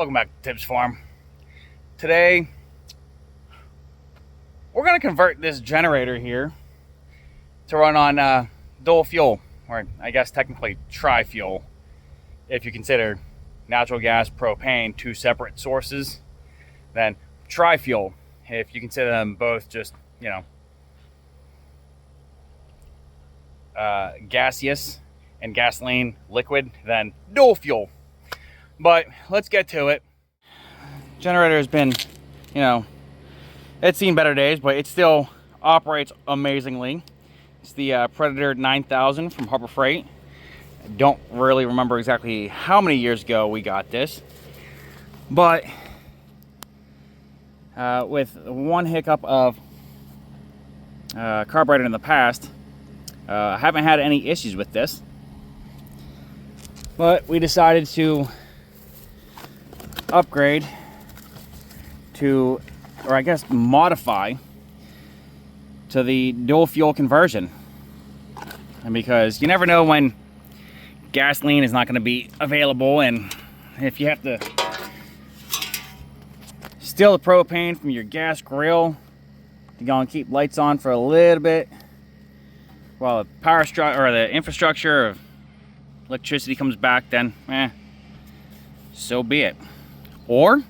Welcome back to Tips Farm. Today, we're going to convert this generator here to run on dual fuel, or I guess technically tri-fuel, if you consider natural gas, propane, two separate sources. Then tri-fuel, if you consider them both just, gaseous and gasoline liquid, then dual fuel. But let's get to it. Generator has been, it's seen better days, but it still operates amazingly. It's the Predator 9000 from Harbor Freight. I don't really remember exactly how many years ago we got this, but with one hiccup of carburetor in the past, I haven't had any issues with this. But we decided to upgrade to, or I guess modify to the dual fuel conversion. And because you never know when gasoline is not going to be available, and if you have to steal the propane from your gas grill, you're going to keep lights on for a little bit while the power structure or the infrastructure of electricity comes back, then so be it. Or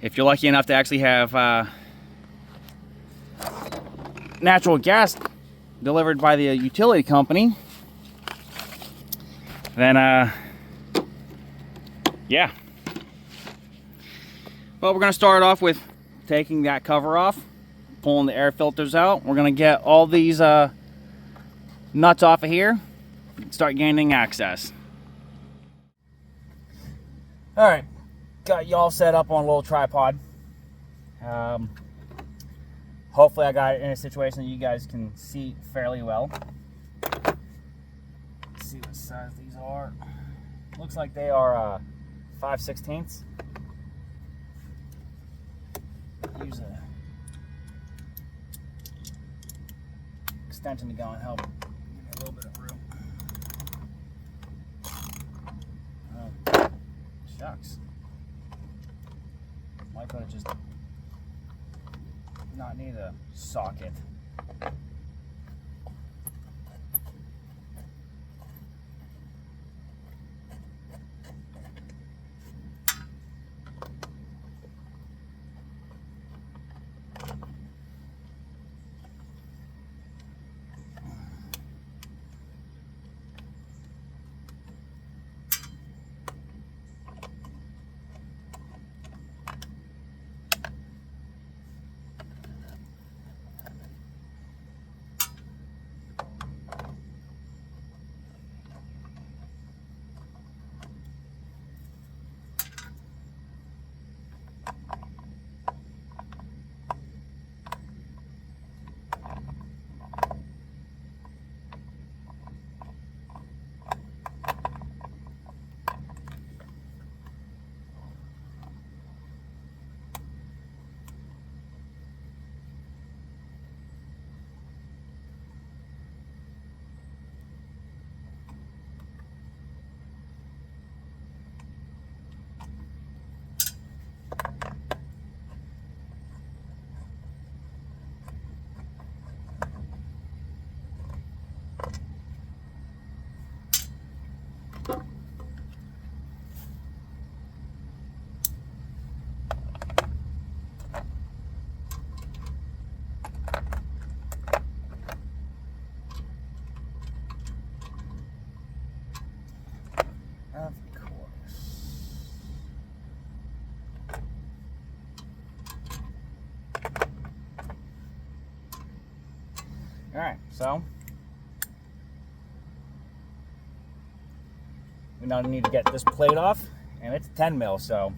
if you're lucky enough to actually have natural gas delivered by the utility company, then yeah. Well, we're going to start off with taking that cover off, pulling the air filters out. We're going to get all these nuts off of here, start gaining access. All right, got y'all set up on a little tripod. Hopefully I got it in a situation that you guys can see fairly well. Let's see what size these are. Looks like they are 5/16. Use a extension to go and help give me a little bit of room. Oh, shucks. Might could have just not need a socket. Of course. All right, so we now need to get this plate off, and it's 10 mil, so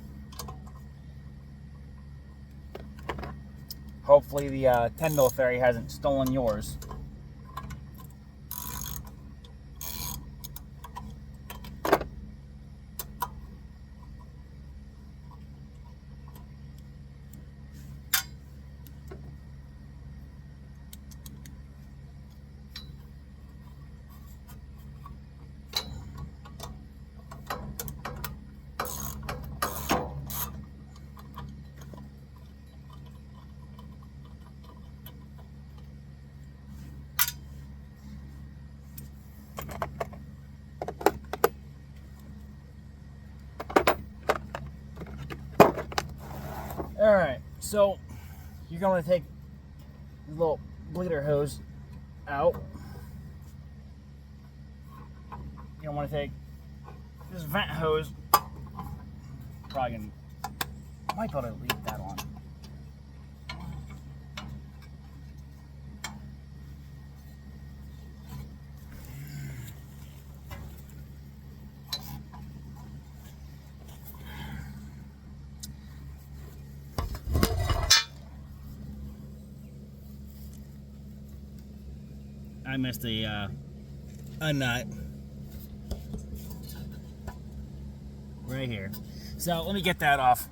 hopefully the 10 mil fairy hasn't stolen yours. All right, so you're going to take the little bleeder hose out. You don't want to take this vent hose. Probably gonna, I might be able to leave that on. I missed a nut right here. So let me get that off.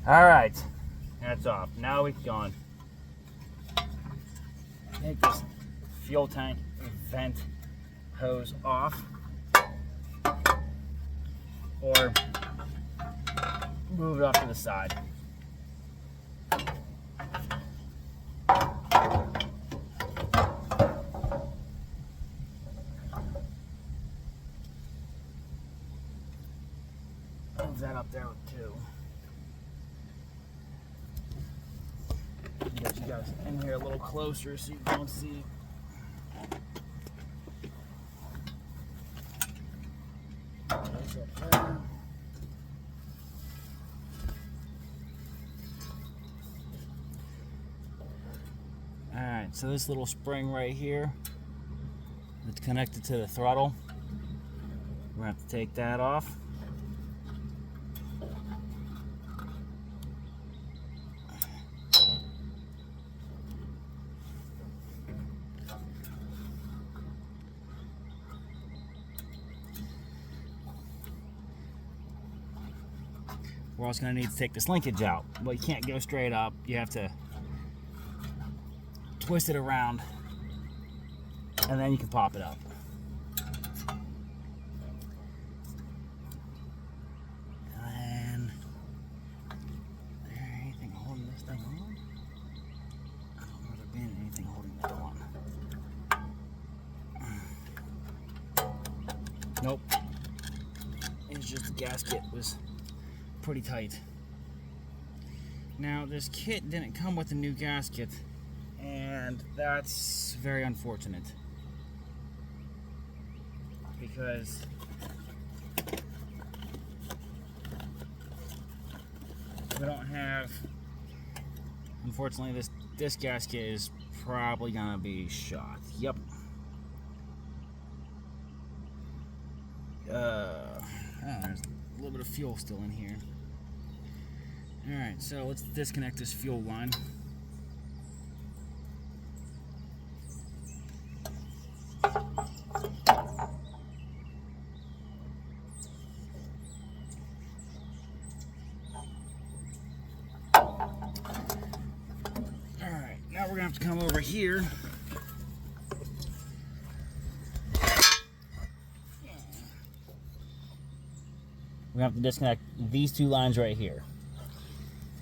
All right, that's off. Now it's gone. Take this fuel tank vent hose off, or move it off to the side. Move that up there too. Get you guys in here a little closer so you don't see. Alright, so this little spring right here, it's connected to the throttle. We're going to have to take that off. We're also going to need to take this linkage out, but you can't go straight up. You have to twist it around, and then you can pop it up. And then, is there anything holding this thing on? I don't remember there being anything holding that on. Nope. It's just the gasket was pretty tight. Now, this kit didn't come with a new gasket, and that's very unfortunate because we don't have, unfortunately, this gasket is probably gonna be shot. Yep. Oh, there's a little bit of fuel still in here. Alright, so let's disconnect this fuel line. Alright, now we're going to have to come over here. We're going to have to disconnect these two lines right here,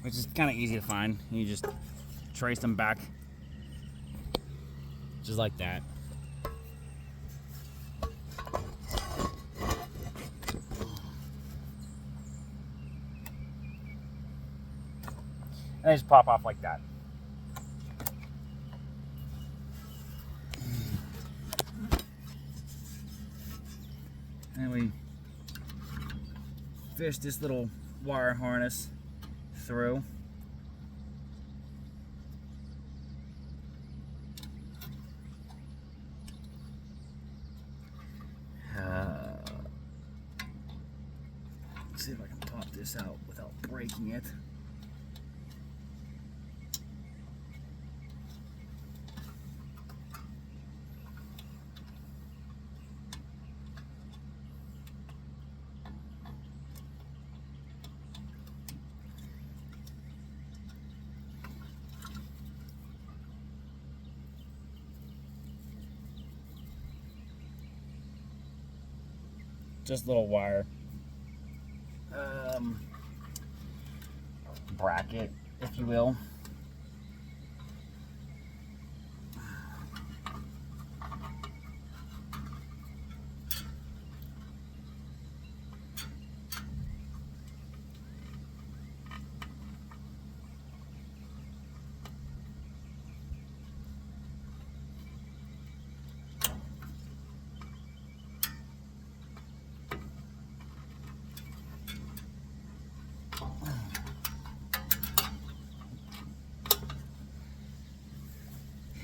which is kind of easy to find. You just trace them back, just like that. And they just pop off like that. And we fish this little wire harness through. Let's see if I can pop this out without breaking it. Just a little wire bracket, if you will.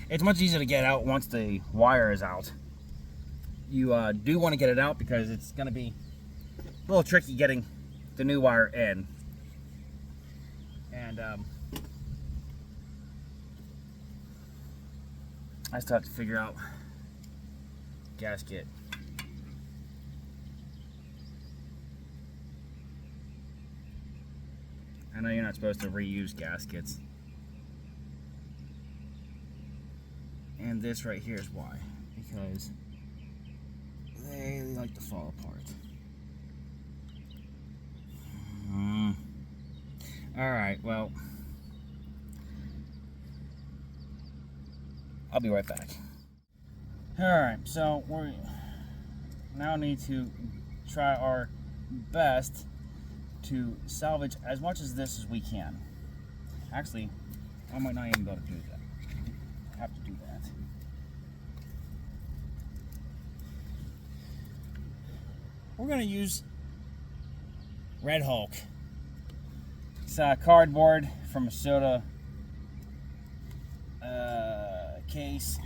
It's much easier to get out once the wire is out. You do want to get it out because it's going to be a little tricky getting the new wire in. And I still have to figure out gasket. I know you're not supposed to reuse gaskets. And this right here is why, because they like to fall apart. Alright, well, I'll be right back. Alright, so we now need to try our best to salvage as much of this as we can. Actually, I might not even be able to do that. I have to do that. We're going to use Red Hulk. It's cardboard from a soda case.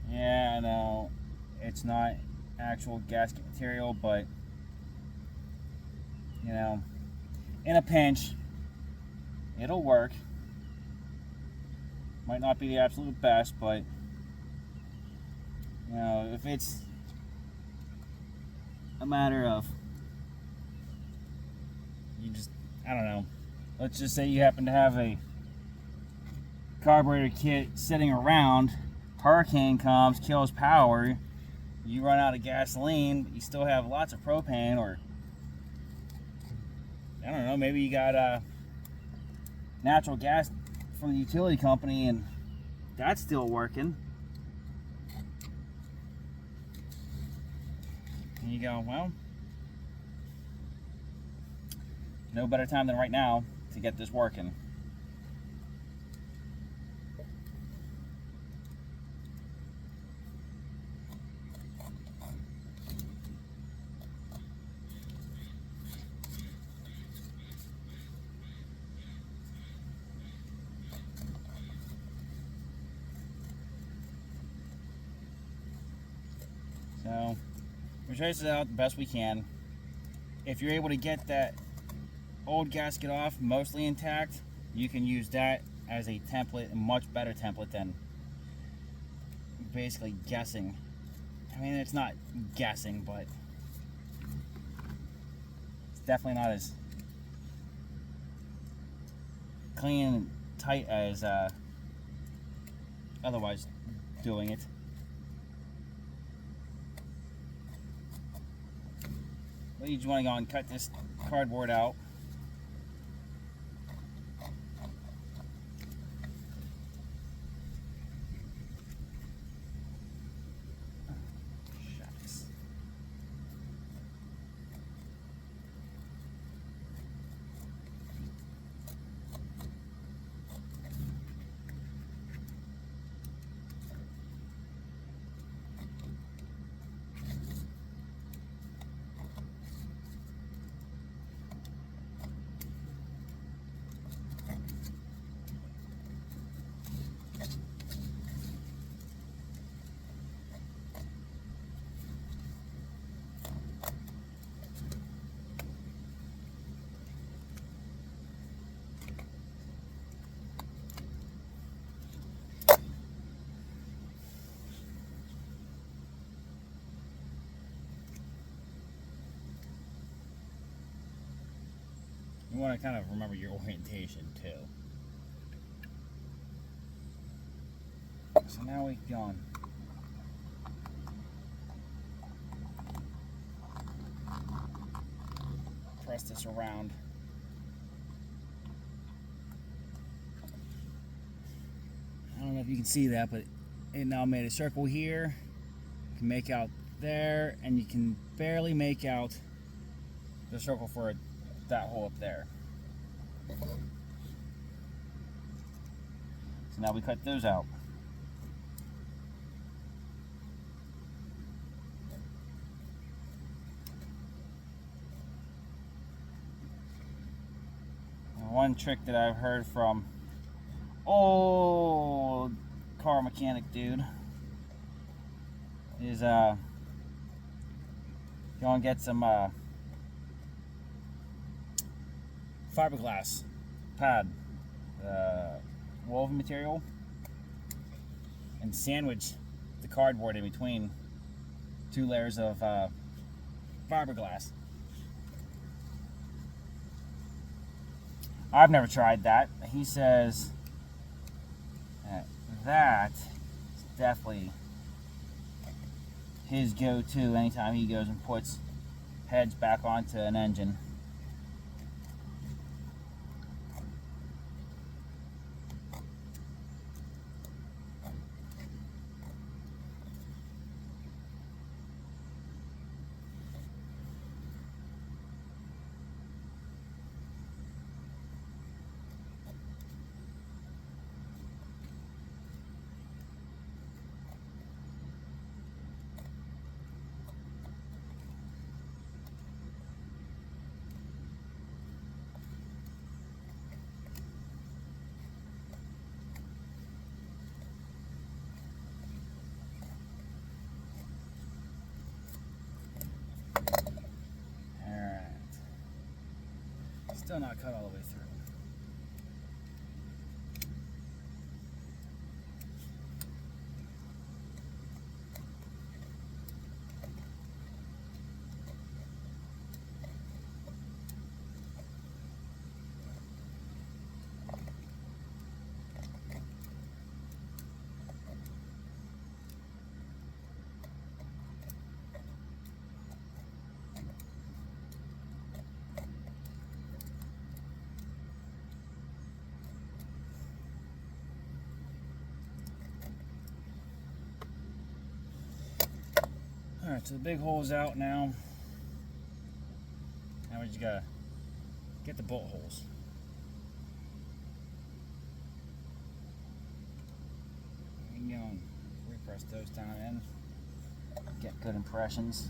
Yeah, I know it's not actual gasket material, but you know, in a pinch, it'll work. Might not be the absolute best, but you know, if it's a matter of you just, I don't know, let's just say you happen to have a carburetor kit sitting around, hurricane comes, kills power, you run out of gasoline, but you still have lots of propane, or I don't know, maybe you got natural gas from the utility company and that's still working. And you go, well, no better time than right now to get this working. So we trace it out the best we can. If you're able to get that old gasket off mostly intact, you can use that as a template, a much better template than basically guessing. I mean, it's not guessing, but it's definitely not as clean and tight as otherwise doing it. But you just want to go and cut this cardboard out. Shucks. want to kind of remember your orientation too. So now we go on. Press this around. I don't know if you can see that, but it now made a circle here. You can make out there, and you can barely make out the circle for that hole up there. So now we cut those out. One trick that I've heard from old car mechanic dude is go and get some fiberglass pad, woven material, and sandwich the cardboard in between 2 layers of fiberglass. I've never tried that. He says that is definitely his go-to anytime he goes and puts heads back onto an engine. Still not cut all the way through. Alright, so the big hole's out now. Now we just gotta get the bolt holes. We can go and repress those down in. Get good impressions.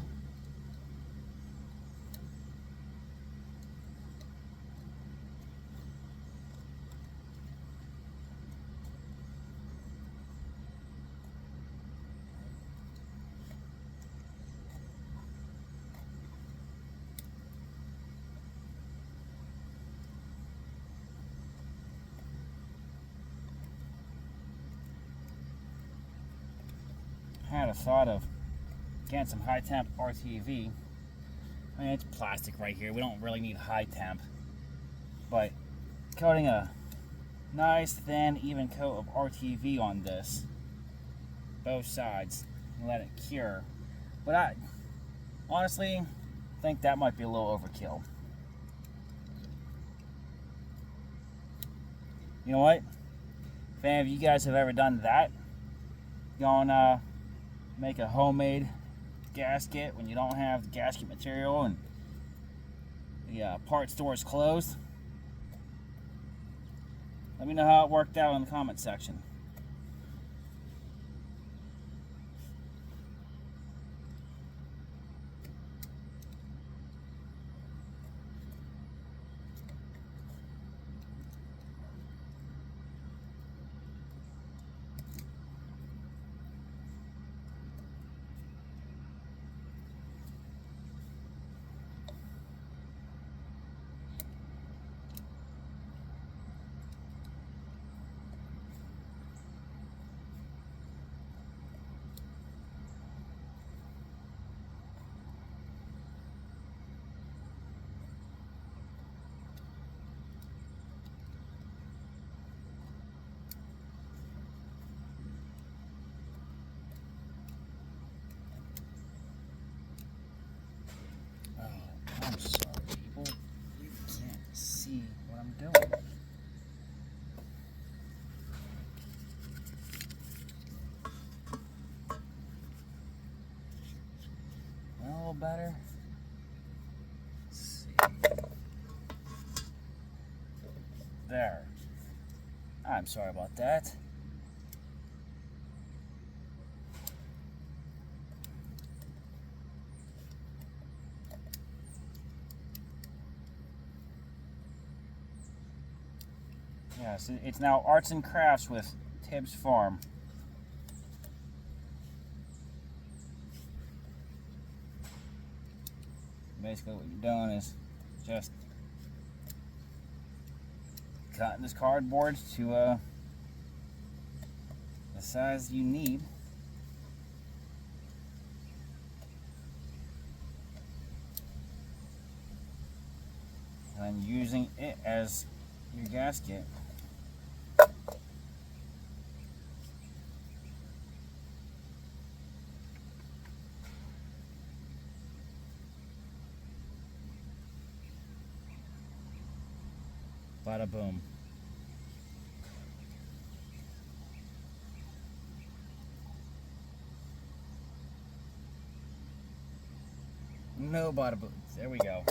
I had a thought of getting some high temp RTV. I mean, it's plastic right here. We don't really need high temp. But coating a nice, thin, even coat of RTV on this, both sides, and let it cure. But I honestly think that might be a little overkill. You know what? If any of you guys have ever done that, gonna make a homemade gasket when you don't have the gasket material and the part store is closed, let me know how it worked out in the comment section. I'm doing. A little better. Let's see. There. I'm sorry about that. Yes, it's now Arts and Crafts with Tibbs Farm. Basically what you're doing is just cutting this cardboard to the size you need. And using it as your gasket. Bada boom. No bada boom. There we go.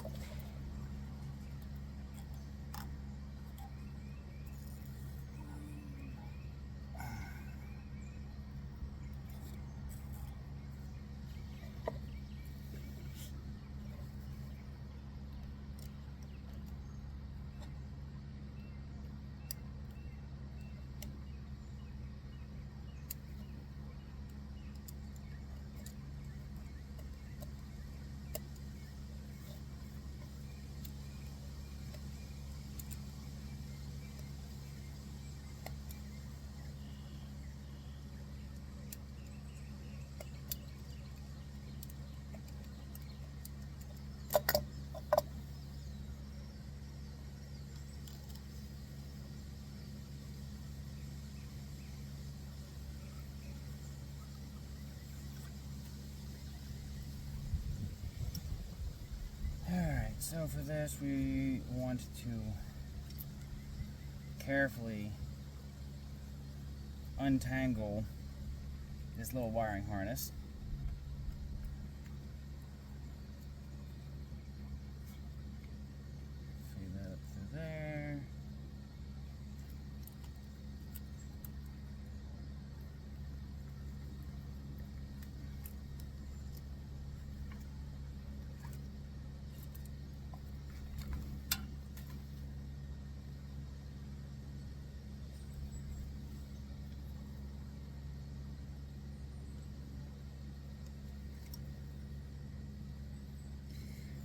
So for this, we want to carefully untangle this little wiring harness. Feed that up through there.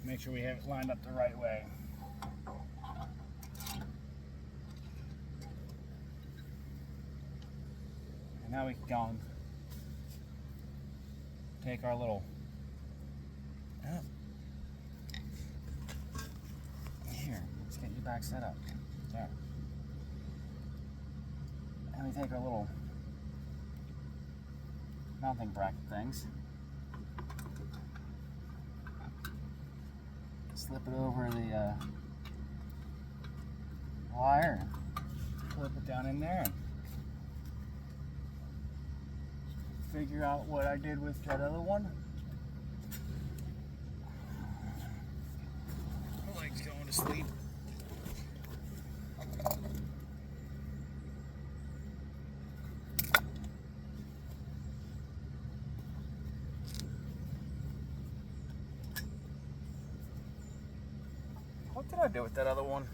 Make sure we have it lined up the right way. And now we can go and take our little here, let's get you back set up. There. And we take our little mounting bracket things. Slip it over the wire and flip it down in there and figure out what I did with that other one. My leg's going to sleep. What did I do with that other one?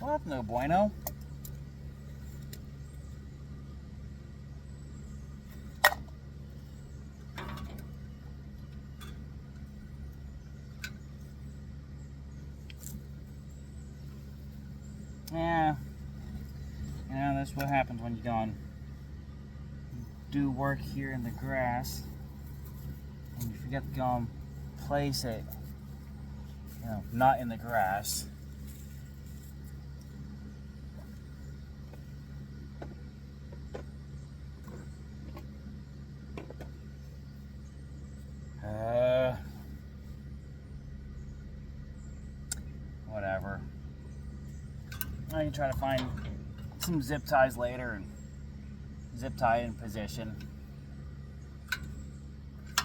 Well, that's no bueno. Yeah. Yeah, that's what happens when you go and do work here in the grass and you forget to go and place it, you know, not in the grass. I can try to find some zip ties later and zip tie in position.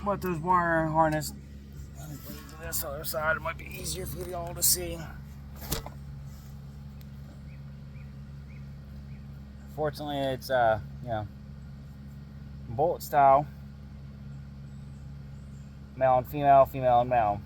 But there's wire harness. Let me bring it to this other side. It might be easier for you all to see. Fortunately, it's you know, bullet style, male and female, female and male.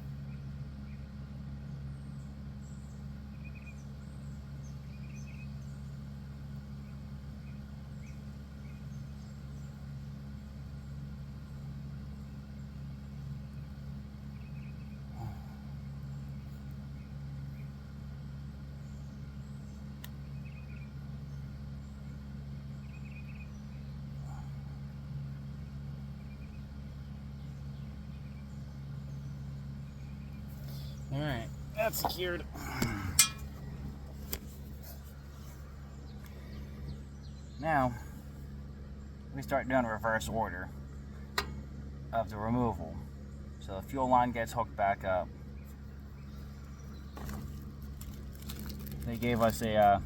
Alright, that's secured. Now, we start doing a reverse order of the removal. So the fuel line gets hooked back up. They gave us a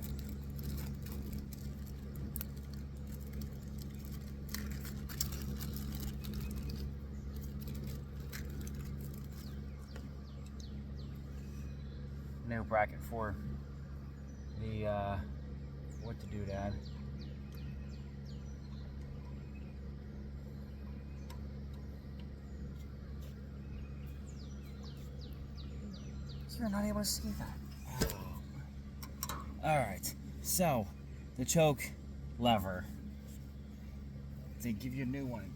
new bracket for the what to do, Dad. You're not able to see that. Alright, so the choke lever. They give you a new one.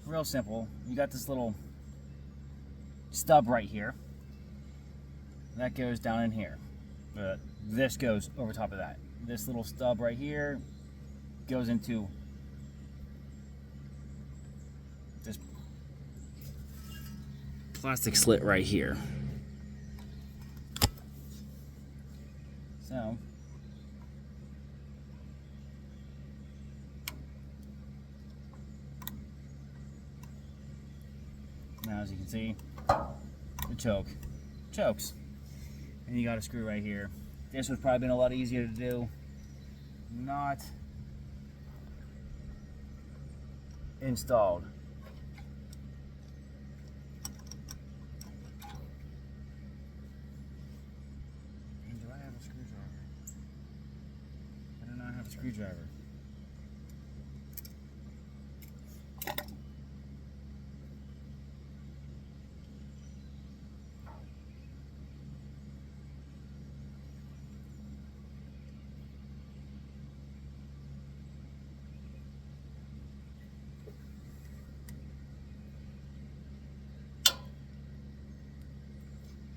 Real simple. You got this little stub right here. That goes down in here. This goes over top of that. This little stub right here goes into this plastic slit right here. So now, as you can see, the chokes, and you got a screw right here. This would probably been a lot easier to do. Not installed. Do I have a screwdriver? I do not have a screwdriver.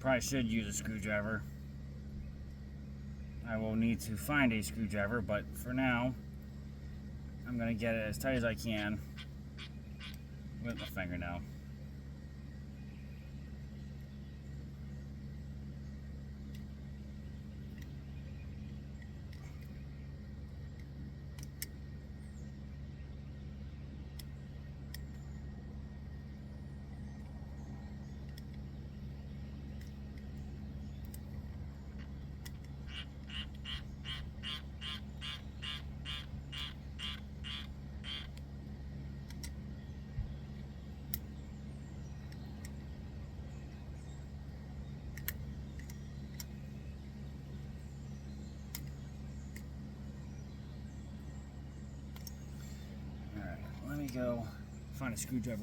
Probably should use a screwdriver. I will need to find a screwdriver, but for now, I'm going to get it as tight as I can with my fingernail. Let me go find a screwdriver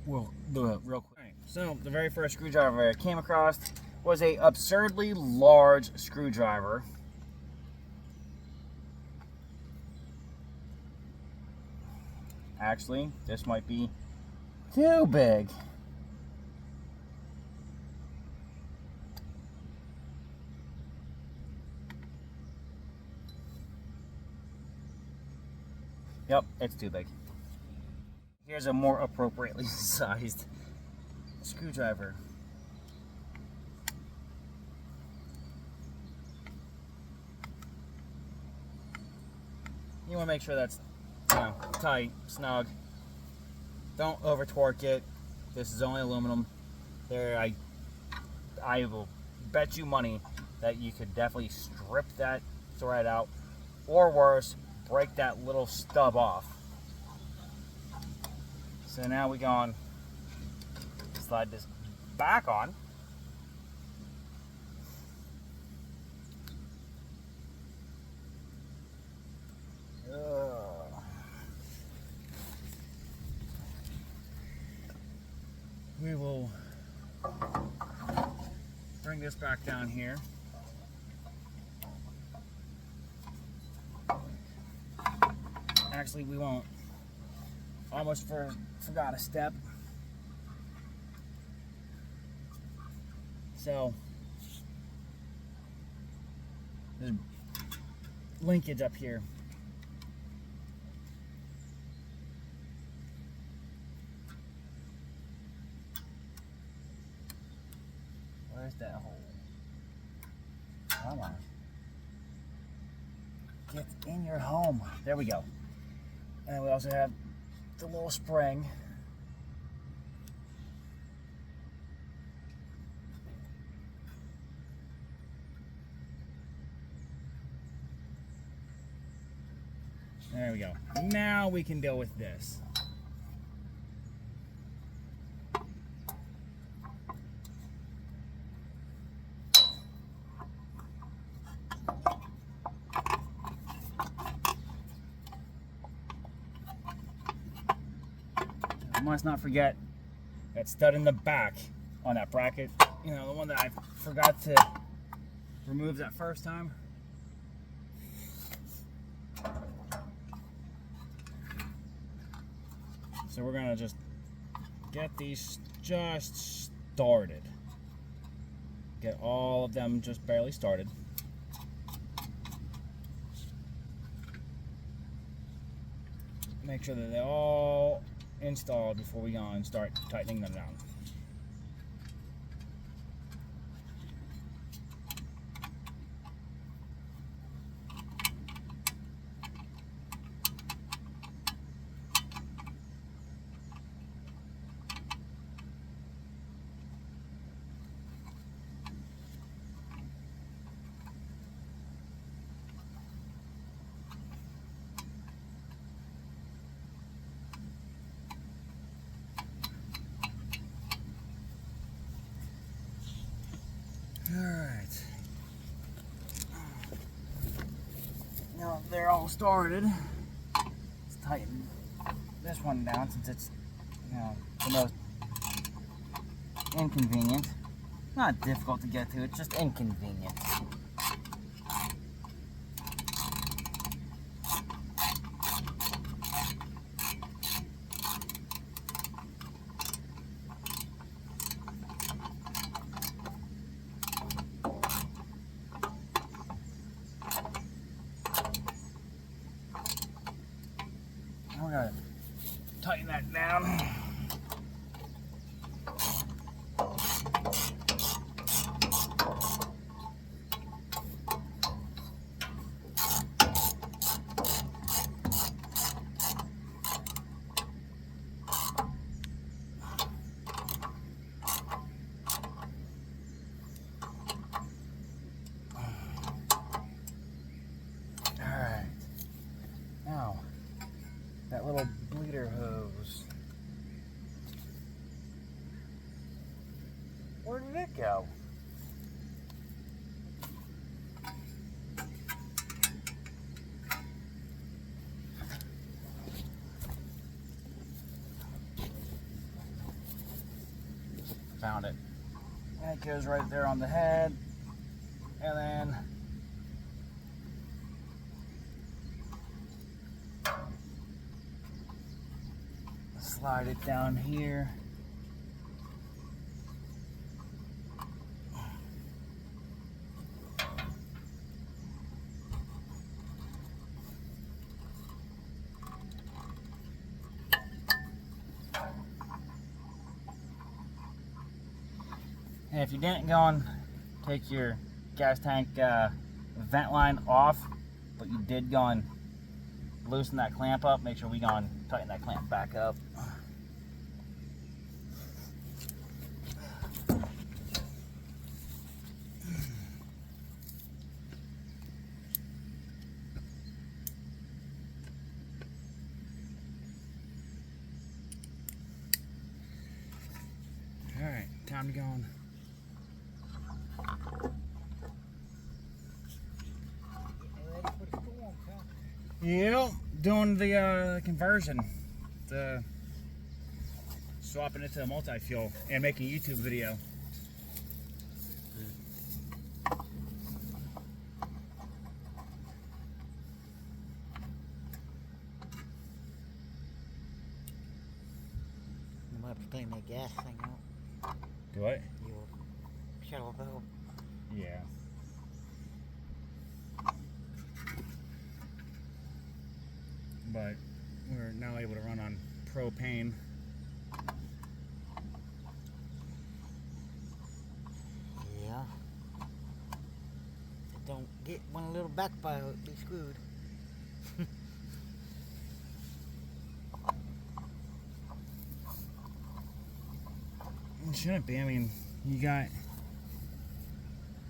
we'll do it real quick. Right, so the very first screwdriver I came across was a absurdly large screwdriver. Actually, this might be too big. Yep, it's too big. Here's a more appropriately sized screwdriver. You want to make sure that's tight, snug. Don't over torque it. This is only aluminum. I will bet you money that you could definitely strip that thread out, or worse, break that little stub off. So now we go on, slide this back on. We will bring this back down here. Actually, we won't. Almost forgot a step. So there's linkage up here. Where's that hole? Come on. Get in your home. There we go. And we also have the little spring. There we go. Now we can deal with this. Must not forget that stud in the back on that bracket. You know, the one that I forgot to remove that first time. So we're gonna just get these just started. Get all of them just barely started. Make sure that they all installed before we go and start tightening them down. Alright. Now they're all started. Let's tighten this one down since it's, you know, the most inconvenient. Not difficult to get to, it's just inconvenient. We're gonna tighten that down. Alright. Now, that little bleeder hose. Where did it go? Found it. And it goes right there on the head. And then slide it down here. And if you didn't go and take your gas tank vent line off, but you did go and loosen that clamp up, make sure we go and tighten that clamp back up. sound going. Yep, doing the conversion, swapping it to a multi-fuel and making a YouTube video. You might have to clean that gas thing out. Do what? Your shallow valve. Yeah. But we're now able to run on propane. Yeah. Don't get one little backfire, it'll be screwed. It shouldn't be. I mean, you got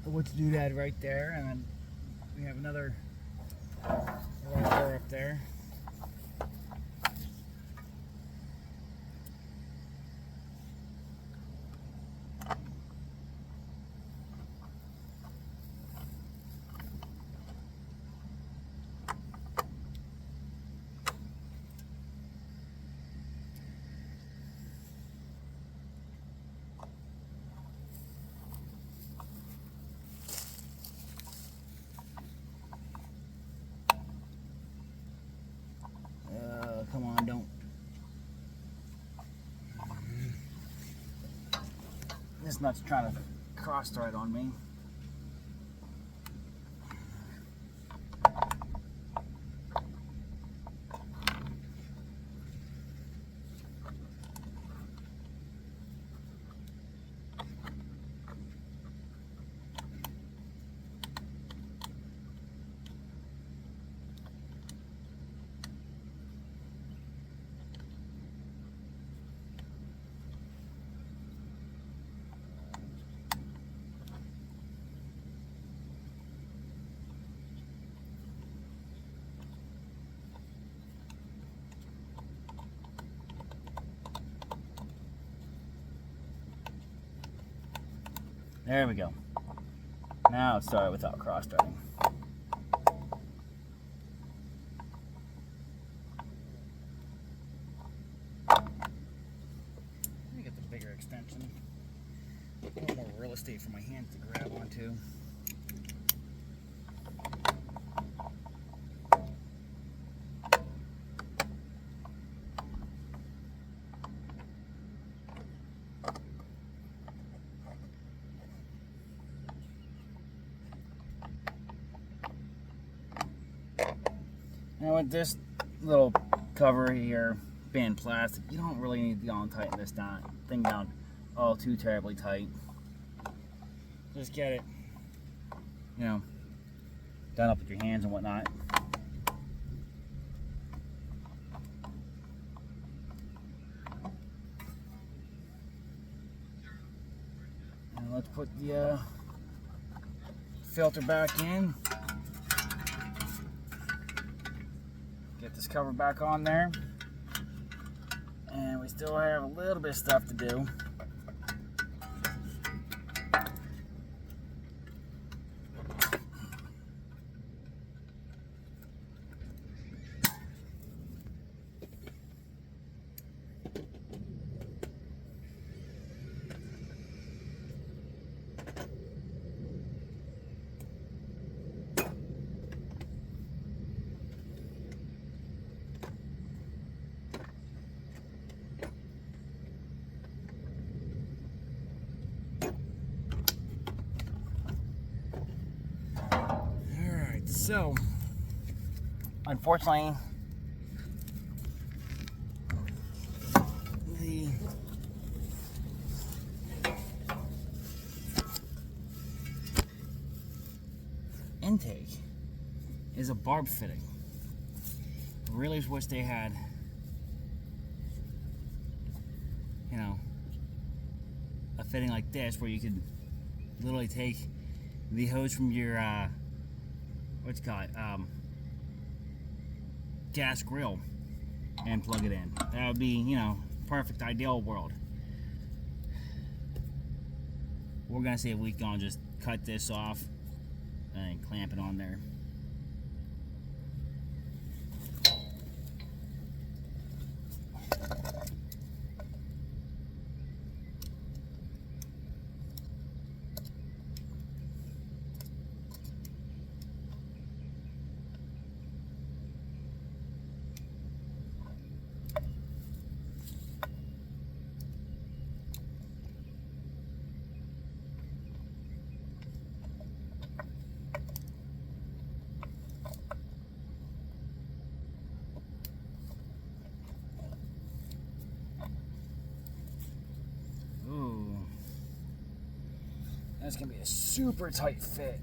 what's doodad right there, and then we have another roller up there. Come on, don't. This nut's trying to cross-thread on me. There we go. Now let's start without cross-threading. Let me get the bigger extension. A little more real estate for my hands to grab onto. Now with this little cover here being plastic, you don't really need to go and tighten this thing down all too terribly tight. Just get it, you know, done up with your hands and whatnot. And let's put the filter back in. Get this cover back on there, and we still have a little bit of stuff to do. So, unfortunately, the intake is a barb fitting. Really wish they had, you know, a fitting like this where you could literally take the hose from your what's it called, gas grill and plug it in. That would be, you know, perfect ideal world. we're gonna see if we can just cut this off and clamp it on there. That's gonna be a super tight fit.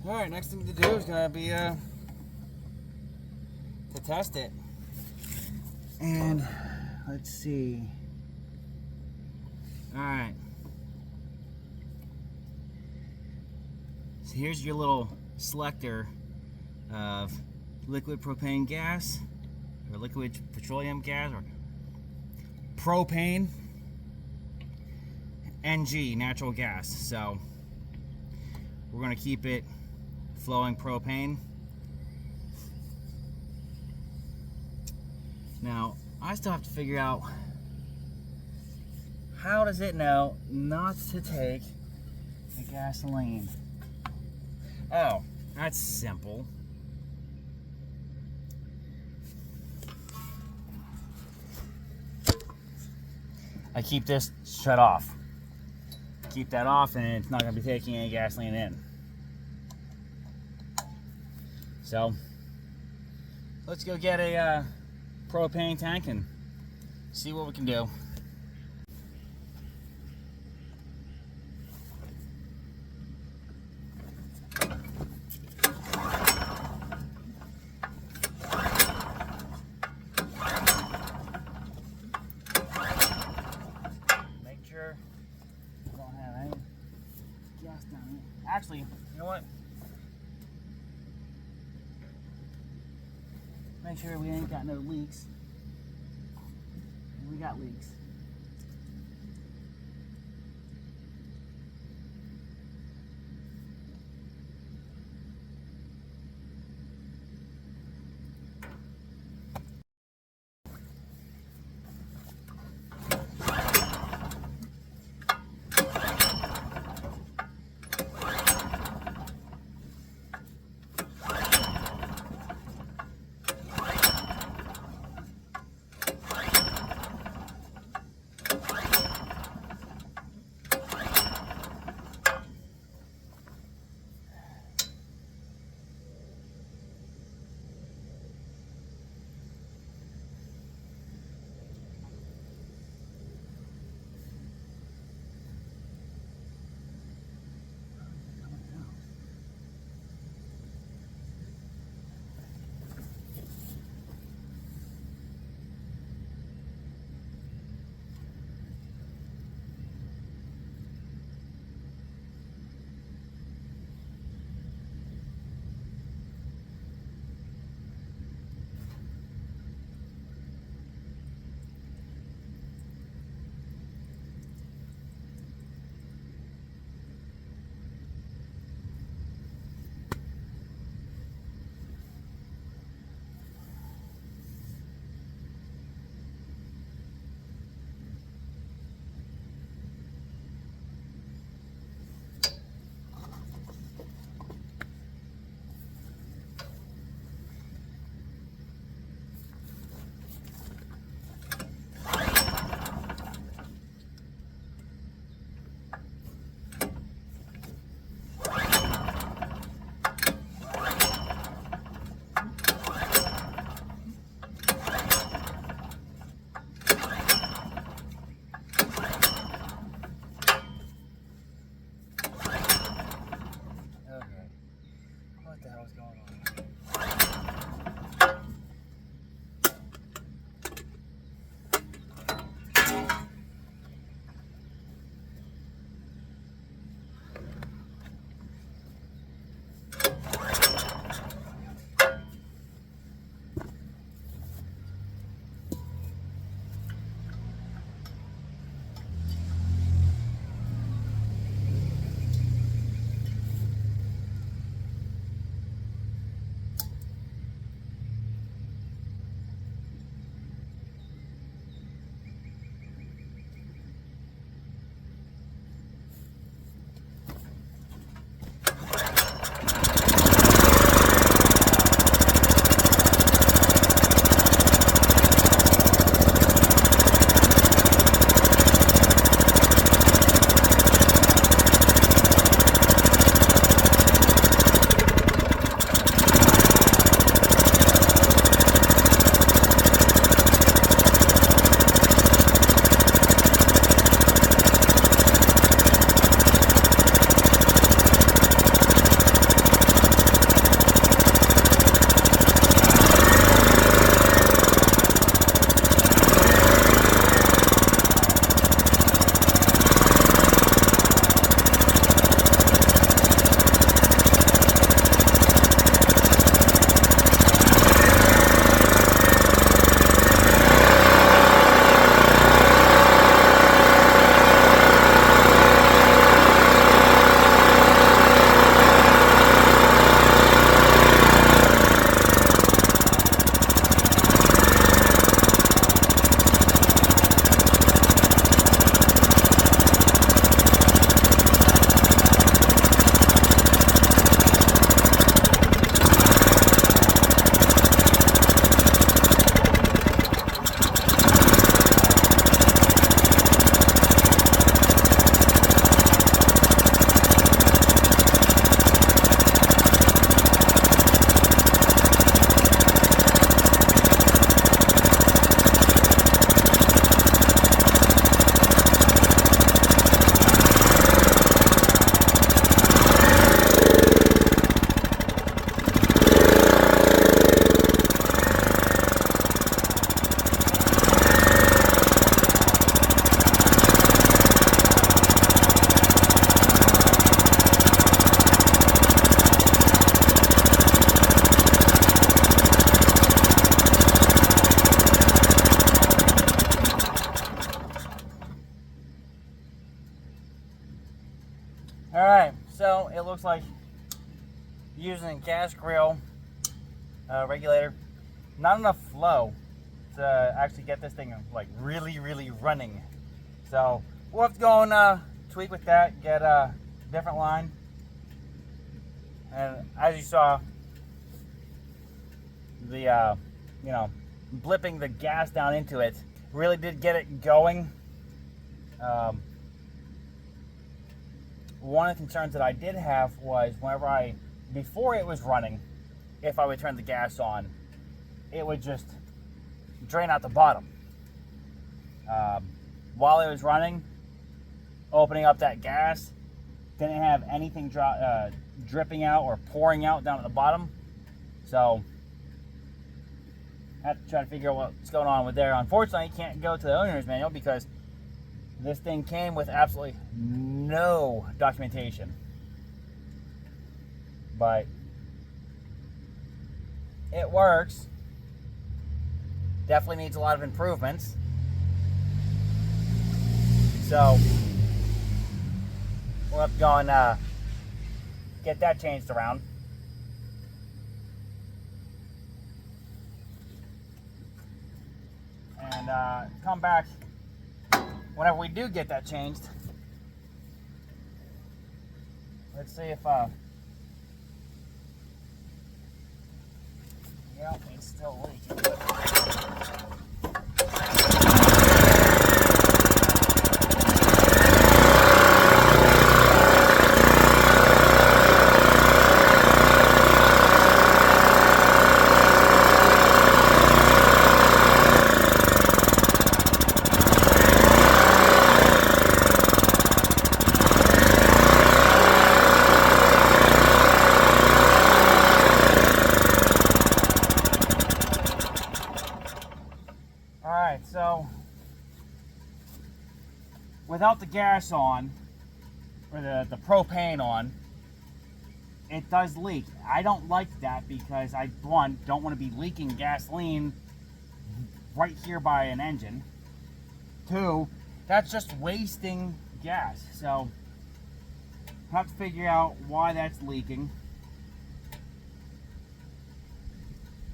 Alright, next thing to do is going to be to test it. And let's see. Alright. So here's your little selector of liquid propane gas, or liquid petroleum gas, or propane, NG, natural gas. So we're going to keep it flowing propane. Now, I still have to figure out how does it know not to take the gasoline. Oh, that's simple. I keep this shut off. Keep that off and it's not going to be taking any gasoline in. So, let's go get a propane tank and see what we can do. Make sure we don't have any gas down here. Actually, you know what? Make sure we ain't got no leaks. We got leaks. like using a gas grill regulator, not enough flow to actually get this thing like really running. So we'll have to go and tweak with that, get a different line. And as you saw, the you know, blipping the gas down into it really did get it going. One of the concerns that I did have was whenever before it was running, if I would turn the gas on, it would just drain out the bottom. While it was running, opening up that gas, didn't have anything dripping out or pouring out down at the bottom. So I have to try to figure out what's going on with there. Unfortunately, I can't go to the owner's manual because this thing came with absolutely no documentation. But it works. Definitely needs a lot of improvements. So we'll have to go and get that changed around. And come back whenever we do get that changed. Let's see if yeah, it's still leaking. Alright, so without the gas on, or the propane on, it does leak. I don't like that because I, one, don't want to be leaking gasoline right here by an engine. Two, that's just wasting gas. So I have to figure out why that's leaking.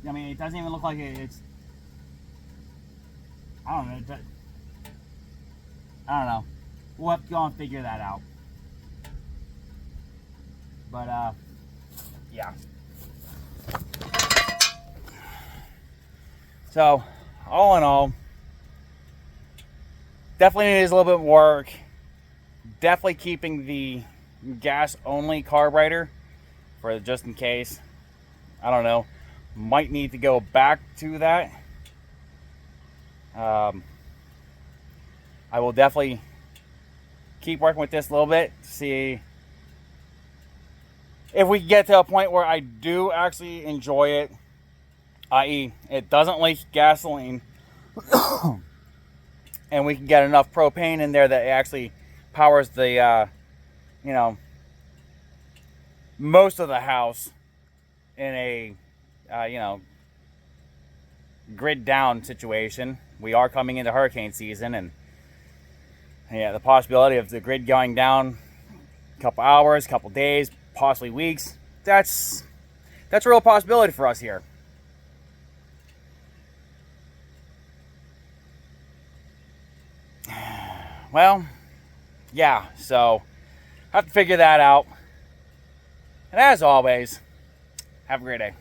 I mean, it doesn't even look like it's, I don't know. I don't know. We'll have to go and figure that out. But, yeah. So, all in all, definitely needs a little bit more work. Definitely keeping the gas-only carburetor for just in case. I don't know. Might need to go back to that. I will definitely keep working with this a little bit, see if we can get to a point where I do actually enjoy it, i.e. it doesn't leak gasoline, and we can get enough propane in there that it actually powers the, you know, most of the house in a, you know, grid down situation. We are coming into hurricane season, and yeah, the possibility of the grid going down a couple hours, couple days, possibly weeks, that's a real possibility for us here. Well, yeah, so I have to figure that out. And as always, have a great day.